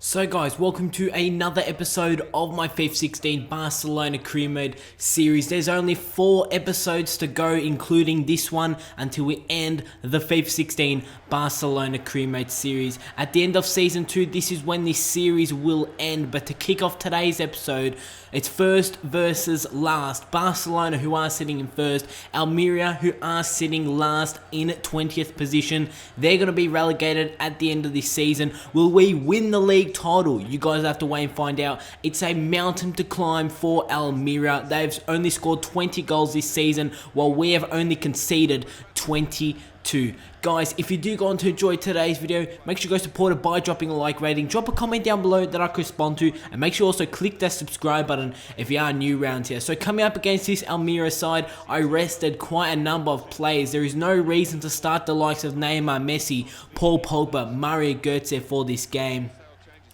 So guys, welcome to another episode of my FIFA 16 Barcelona career mode series. There's only 4 episodes to go, including this one, until we end the FIFA 16 Barcelona career mode series. At the end of season 2, this is when this series will end. But to kick off today's episode, it's first versus last. Barcelona, who are sitting in first, Almeria, who are sitting last in 20th position. They're going to be relegated at the end of this season. Will we win the league title? You guys have to wait and find out. It's a mountain to climb for Almeria. They've only scored 20 goals this season, while we have only conceded 22. Guys, if you do go on to enjoy today's video, make sure you go support it by dropping a like rating, drop a comment down below that I could respond to, and make sure you also click that subscribe button if you are new around here. So coming up against this Almeria side, I rested quite a number of players. There is no reason to start the likes of Neymar, Messi, Paul Pogba, Mario Götze for this game.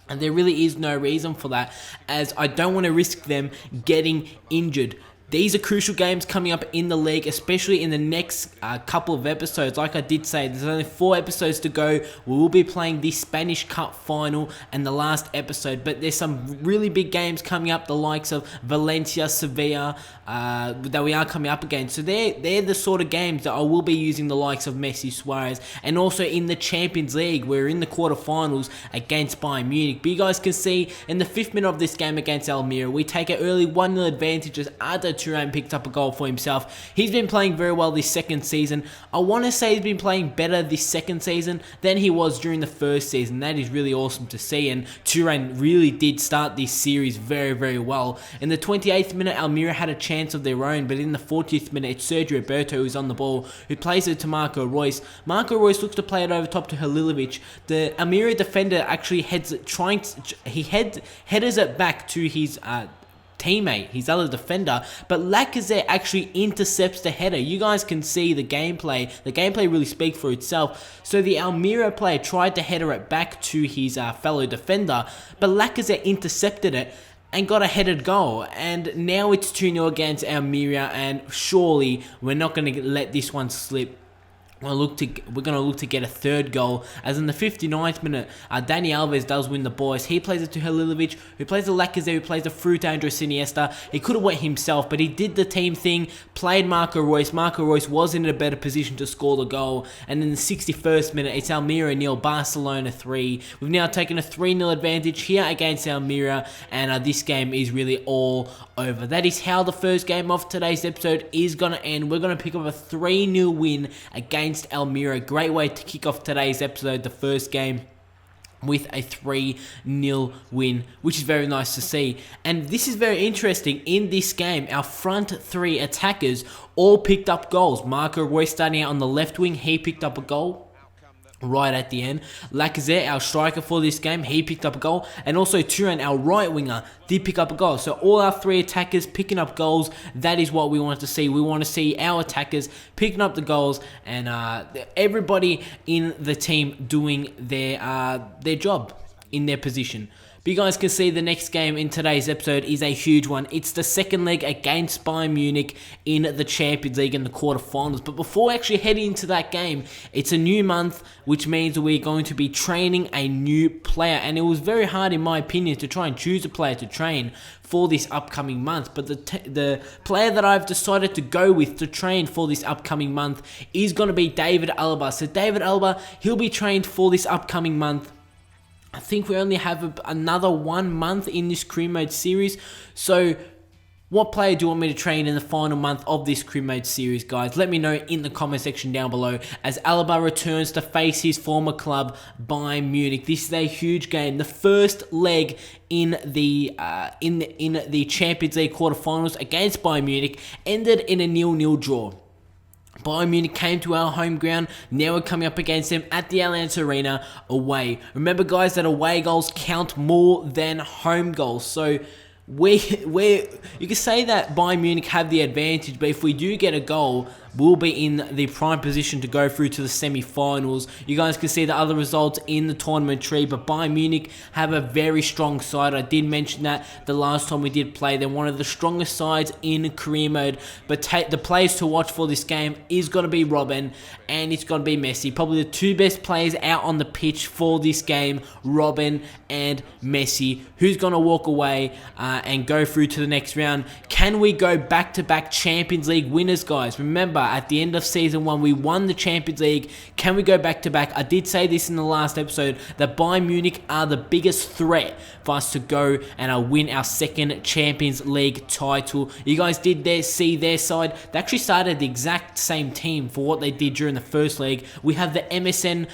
And there really is no reason for that, as I don't want to risk them getting injured. These are crucial games coming up in the league, especially in the next couple of episodes. Like I did say, there's only 4 episodes to go. We will be playing the Spanish Cup final and the last episode. But there's some really big games coming up, the likes of Valencia, Sevilla, that we are coming up against. So they're the sort of games that I will be using the likes of Messi, Suarez. And also in the Champions League, we're in the quarterfinals against Bayern Munich. But you guys can see in the 5th minute of this game against Almeria, we take an early 1-0 advantage as Arda Turan picked up a goal for himself. He's been playing very well this second season. I want to say he's been playing better this second season than he was during the first season. That is really awesome to see, and Turan really did start this series very, very well. In the 28th minute, Almeria had a chance of their own, but in the 40th minute, it's Sergio Roberto who's on the ball, who plays it to Marco Reus. Marco Reus looks to play it over top to Halilovic. The Almeria defender actually headers it back to his teammate, his other defender, but Lacazette actually intercepts the header. You guys can see the gameplay. The gameplay really speaks for itself. So the Almeria player tried to header it back to his fellow defender, but Lacazette intercepted it and got a headed goal. And now it's 2-0 against Almeria, and surely we're not going to let this one slip. We're going to look to get a third goal, as in the 59th minute, Dani Alves does win the ball. He plays it to Halilovic, who plays the Lacazette, who plays the fruit Andres Iniesta. He could have went himself, but he did the team thing, played Marco Reus. Marco Reus was in a better position to score the goal. And in the 61st minute, it's Almeria 0, Barcelona 3. We've now taken a 3-0 advantage here against Almeria, and this game is really all over. That is how the first game of today's episode is going to end. We're going to pick up a 3-0 win against Almeria. Great way to kick off today's episode, the first game, with a 3-0 win, which is very nice to see. And this is very interesting. In this game, our front 3 attackers all picked up goals. Marco Reus starting out on the left wing, he picked up a goal right at the end. Lacazette, our striker for this game, he picked up a goal. And also Turan, our right winger, did pick up a goal. So all our 3 attackers picking up goals. That is what we want to see. We want to see our attackers picking up the goals, and everybody in the team doing their job in their position. But you guys can see the next game in today's episode is a huge one. It's the second leg against Bayern Munich in the Champions League in the quarterfinals. But before actually heading into that game, it's a new month, which means we're going to be training a new player. And it was very hard, in my opinion, to try and choose a player to train for this upcoming month. But the player that I've decided to go with to train for this upcoming month is going to be David Alaba. So David Alaba, he'll be trained for this upcoming month. I think we only have another 1 month in this career mode series. So what player do you want me to train in the final month of this career mode series, guys? Let me know in the comment section down below, as Alaba returns to face his former club, Bayern Munich. This is a huge game. The first leg in the Champions League quarterfinals against Bayern Munich ended in a 0-0 draw. Bayern Munich came to our home ground. Now we're coming up against them at the Allianz Arena away. Remember, guys, that away goals count more than home goals. So you can say that Bayern Munich have the advantage, but if we do get a goal, will be in the prime position to go through to the semi-finals. You guys can see the other results in the tournament tree, but Bayern Munich have a very strong side. I did mention that the last time we did play. They're one of the strongest sides in career mode, but the players to watch for this game is going to be Robben and it's going to be Messi. Probably the two best players out on the pitch for this game, Robben and Messi. Who's going to walk away and go through to the next round? Can we go back-to-back Champions League winners, guys? Remember, at the end of Season 1, we won the Champions League. Can we go back-to-back? I did say this in the last episode, that Bayern Munich are the biggest threat for us to go and win our second Champions League title. You guys did see their side. They actually started the exact same team for what they did during the first leg. We have the MSN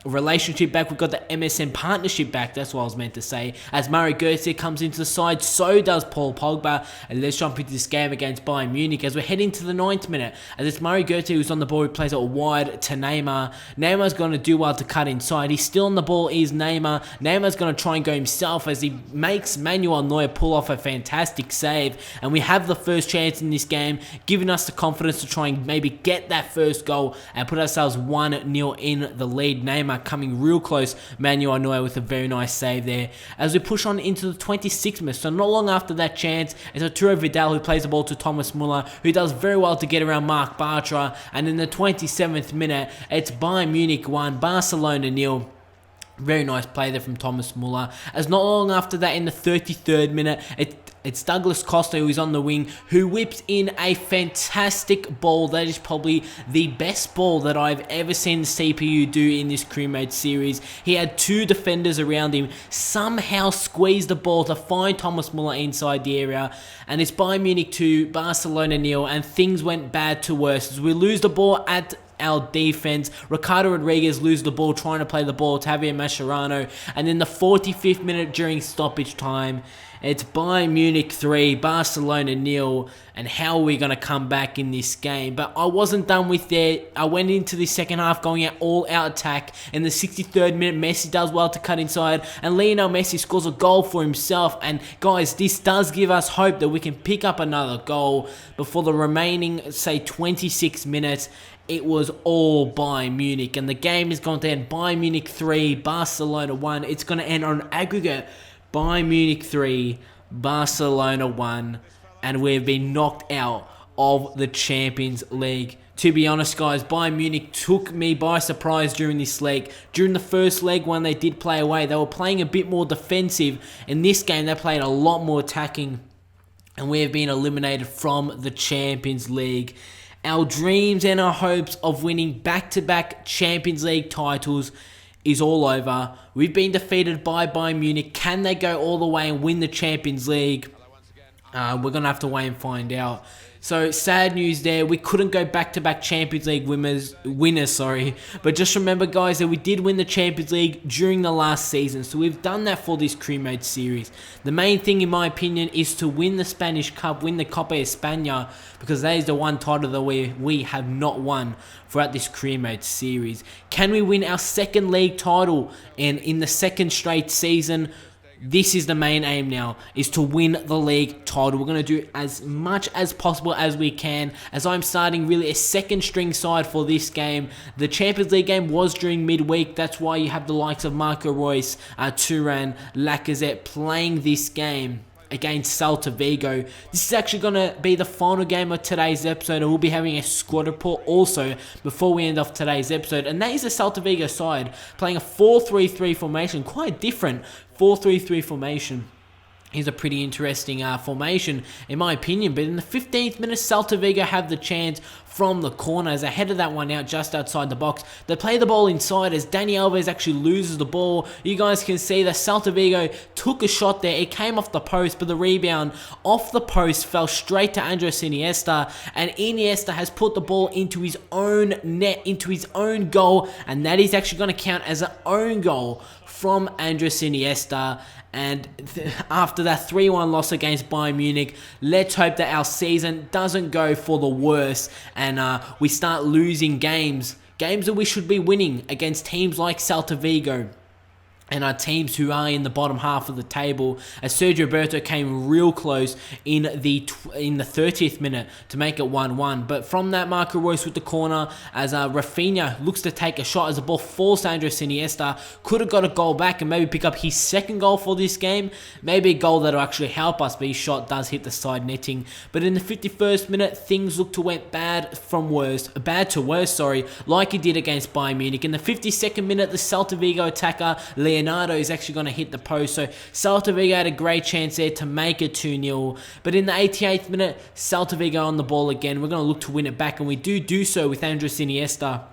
relationship back. We've got the MSN partnership back. That's what I was meant to say. As Mario Götze comes into the side, so does Paul Pogba. And let's jump into this game against Bayern Munich as we're heading to the 9th minute. As it's Mario Götze who's on the ball, he plays it wide to Neymar. Neymar's going to do well to cut inside. He's still on the ball, is Neymar. Neymar's going to try and go himself as he makes Manuel Neuer pull off a fantastic save. And we have the first chance in this game, giving us the confidence to try and maybe get that first goal and put ourselves 1-0 in the lead. Neymar coming real close. Manuel Neuer with a very nice save there. As we push on into the 26th minute, so not long after that chance, it's Arturo Vidal who plays the ball to Thomas Muller, who does very well to get around Marc Bartra. And in the 27th minute, it's Bayern Munich 1, Barcelona 0. Very nice play there from Thomas Muller. As not long after that, in the 33rd minute, it's Douglas Costa who is on the wing, who whips in a fantastic ball. That is probably the best ball that I've ever seen the CPU do in this career mode series. He had two defenders around him, somehow squeezed the ball to find Thomas Muller inside the area. And it's Bayern Munich 2, Barcelona 0, and things went bad to worse as we lose the ball at our defense. Ricardo Rodriguez loses the ball trying to play the ball to Javier Mascherano, and in the 45th minute during stoppage time, it's Bayern Munich 3, Barcelona 0, and how are we going to come back in this game? But I wasn't done with that. I went into the second half going out all-out attack. In the 63rd minute, Messi does well to cut inside, and Lionel Messi scores a goal for himself. And guys, this does give us hope that we can pick up another goal. But for the remaining, say, 26 minutes, it was all Bayern Munich, and the game is going to end Bayern Munich 3, Barcelona 1. It's going to end on an aggregate Bayern Munich 3, Barcelona 1, and we've been knocked out of the Champions League. To be honest, guys, Bayern Munich took me by surprise during this leg. During the first leg, when they did play away, they were playing a bit more defensive. In this game, they played a lot more attacking, and we have been eliminated from the Champions League. Our dreams and our hopes of winning back-to-back Champions League titles is all over. We've been defeated by Bayern Munich. Can they go all the way and win the Champions League? We're going to have to wait and find out. So, sad news there. We couldn't go back-to-back Champions League winners, But just remember, guys, that we did win the Champions League during the last season. So, we've done that for this career mode series. The main thing, in my opinion, is to win the Spanish Cup, win the Copa España, because that is the one title that we have not won throughout this career mode series. Can we win our second league title in the second straight season? This is the main aim now, is to win the league title. We're going to do as much as possible as we can, as I'm starting really a second string side for this game. The Champions League game was during midweek. That's why you have the likes of Marco Reus, Thuram, Lacazette playing this game against Celta Vigo. This is actually going to be the final game of today's episode, and we'll be having a squad report also before we end off today's episode. And that is the Celta Vigo side playing a 4-3-3 formation, quite different 4-3-3 formation. Is a pretty interesting formation in my opinion. But in the 15th minute, Celta Vigo have the chance from the corner as they headed that one out just outside the box. They play the ball inside as Dani Alves actually loses the ball. You guys can see that Celta Vigo took a shot there. It came off the post, but the rebound off the post fell straight to Andres Iniesta, and Iniesta has put the ball into his own net, into his own goal, and that is actually going to count as an own goal from Andres Iniesta. And after that 3-1 loss against Bayern Munich, let's hope that our season doesn't go for the worse and we start losing games that we should be winning against teams like Celta Vigo. and our teams who are in the bottom half of the table, as Sergio Roberto came real close in the 30th minute to make it 1-1. But from that, Marco Reus with the corner, as Rafinha looks to take a shot as the ball falls to Andres Iniesta, could have got a goal back and maybe pick up his second goal for this game, maybe a goal that will actually help us, but his shot does hit the side netting. But in the 51st minute, things looked to went bad to worse, like he did against Bayern Munich. In the 52nd minute, the Celta Vigo attacker Leonardo is actually going to hit the post, so Celta Vigo had a great chance there to make it 2-0. But in the 88th minute, Celta Vigo on the ball again. We're going to look to win it back, and we do so with Andres Iniesta.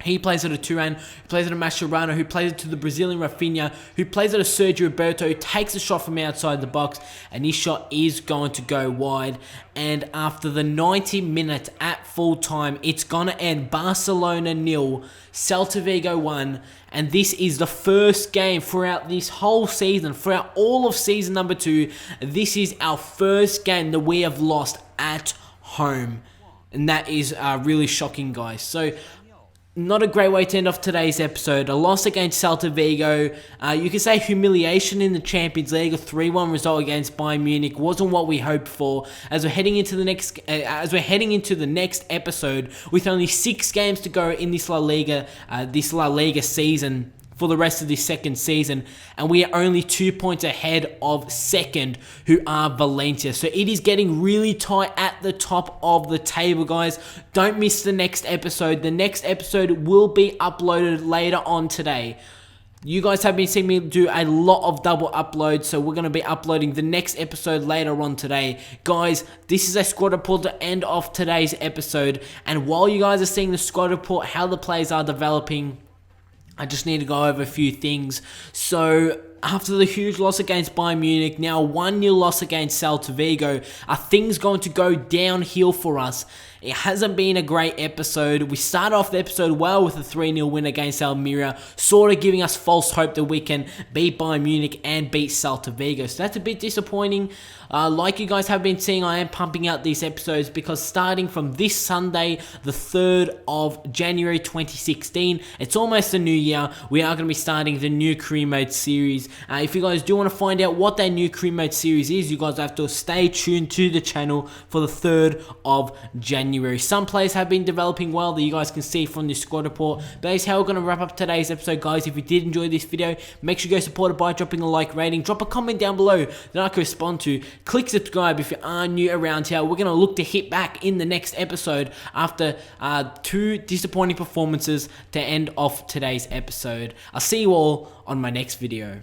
He plays it to Turan, who plays it to Mascherano, who plays it to the Brazilian Rafinha, who plays it to Sergio Roberto, who takes a shot from outside the box, and his shot is going to go wide. And after the 90 minutes at full time, it's going to end Barcelona 0, Celta Vigo 1, and this is the first game throughout this whole season, throughout all of season number 2, this is our first game that we have lost at home. And that is really shocking, guys. So, not a great way to end off today's episode. A loss against Celta Vigo. You could say humiliation in the Champions League. A 3-1 result against Bayern Munich wasn't what we hoped for. As we're heading into the next episode with only 6 games to go in this La Liga season, for the rest of this second season, and we are only 2 points ahead of second, who are Valencia. So it is getting really tight at the top of the table, guys. Don't miss the next episode. The next episode will be uploaded later on today. You guys have been seeing me do a lot of double uploads, so we're going to be uploading the next episode later on today. Guys, this is a squad report to end off today's episode, and while you guys are seeing the squad report, how the players are developing, I just need to go over a few things. So, after the huge loss against Bayern Munich, now 1-0 loss against Celta Vigo, are things going to go downhill for us? It hasn't been a great episode. We started off the episode well with a 3-0 win against Almeria, sort of giving us false hope that we can beat Bayern Munich and beat Celta Vigo. So that's a bit disappointing. Like you guys have been seeing, I am pumping out these episodes because starting from this Sunday, the 3rd of January 2016, it's almost a new year, we are going to be starting the new career mode series. If you guys do want to find out what that new career mode series is, you guys have to stay tuned to the channel for the 3rd of January. Some players have been developing well that you guys can see from this squad report. But that is how we're going to wrap up today's episode, guys. If you did enjoy this video, make sure you go support it by dropping a like rating. Drop a comment down below that I can respond to. Click subscribe if you are new around here. We're going to look to hit back in the next episode after 2 disappointing performances to end off today's episode. I'll see you all on my next video.